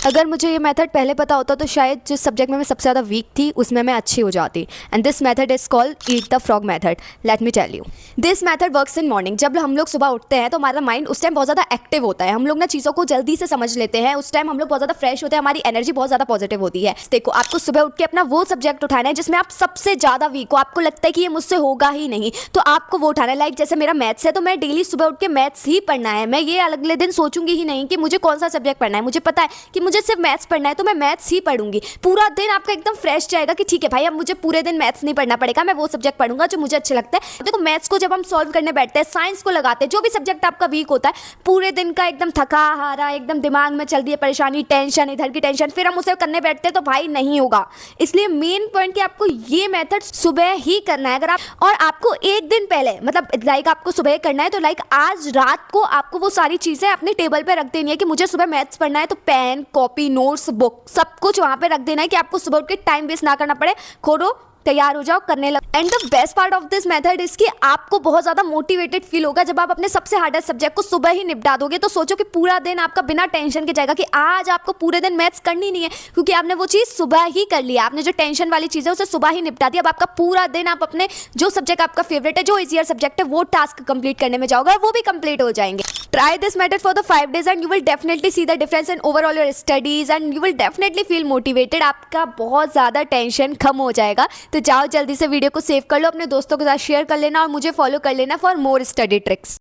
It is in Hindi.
अगर मुझे ये मेथड पहले पता होता तो शायद जिस सब्जेक्ट में मैं सबसे ज़्यादा वीक थी उसमें मैं अच्छी हो जाती। And this method is called eat the frog method. Let me tell you, this method works in morning. जब हम लोग सुबह उठते हैं तो हमारा माइंड उस टाइम बहुत ज़्यादा एक्टिव होता है, हम लोग ना चीज़ों को जल्दी से समझ लेते हैं, उस टाइम हम लोग बहुत ज़्यादा फ्रेश होते हैं, हमारी एनर्जी बहुत ज़्यादा पॉजिटिव होती है। देखो, आपको सुबह उठ के अपना वो सब्जेक्ट उठाना है जिसमें आप सबसे ज़्यादा वीक हो, आपको लगता है कि ये मुझसे होगा ही नहीं, तो आपको वो उठाना है। लाइक जैसे मेरा मैथ्स है तो मैं डेली सुबह उठ के मैथ्स ही पढ़ना है, मैं ये अगले दिन सोचूंगी ही नहीं कि मुझे कौन सा सब्जेक्ट पढ़ना है, मुझे पता है कि मुझे सिर्फ मैथ्स पढ़ना है तो मैं मैथ्स ही पढ़ूंगी। पूरा दिन आपका एकदम फ्रेश जाएगा कि ठीक है भाई, अब मुझे पूरे दिन मैथ्स नहीं पढ़ना पड़ेगा, मैं वो सब्जेक्ट पढ़ूंगा जो मुझे अच्छे लगता है। देखो, मैथ्स को जब हम सॉल्व करने बैठते हैं, साइंस को लगाते हैं, जो भी सब्जेक्ट आपका वीक होता है, पूरे दिन का एकदम थका हारा, एकदम दिमाग में चल रही है परेशानी, टेंशन, इधर की टेंशन, फिर हम उसे करने बैठते हैं तो भाई नहीं होगा। इसलिए मेन पॉइंट कि आपको ये मेथड सुबह ही करना है। अगर आप, और आपको एक दिन पहले, मतलब लाइक आपको सुबह करना है तो लाइक आज रात को आपको वो सारी चीज़ें अपने टेबल पे रख देनी है कि मुझे सुबह मैथ्स पढ़ना है, तो पेन, कॉपी, नोट्स, बुक सब कुछ वहाँ पे रख देना है कि आपको सुबह उठ के टाइम वेस्ट ना करना पड़े। खोलो, तैयार हो जाओ, करने लग। And the best part of this method is कि आपको बहुत ज़्यादा मोटिवेटेड फील होगा जब आप अपने सबसे हार्डेस्ट सब्जेक्ट को सुबह ही निपटा दोगे। तो सोचो कि पूरा दिन आपका बिना टेंशन के जाएगा कि आज आपको पूरे दिन मैथ्स करनी नहीं है, क्योंकि आपने वो चीज़ सुबह ही कर लिया, आपने जो टेंशन वाली चीज़ है उसे सुबह ही निपटा दिया। अब आपका पूरा दिन आप अपने जो सब्जेक्ट आपका फेवरेट है, जो इजियर सब्जेक्ट है, वो टास्क कंप्लीट करने में जाओगे और वो भी कंप्लीट हो जाएंगे। Try this method for the 5 days and you will definitely see the difference in overall your studies and you will definitely feel motivated। आपका बहुत ज़्यादा टेंशन कम हो जाएगा। तो जाओ जल्दी से वीडियो को सेव कर लो, अपने दोस्तों के साथ शेयर कर लेना और मुझे फॉलो कर लेना फॉर मोर स्टडी ट्रिक्स।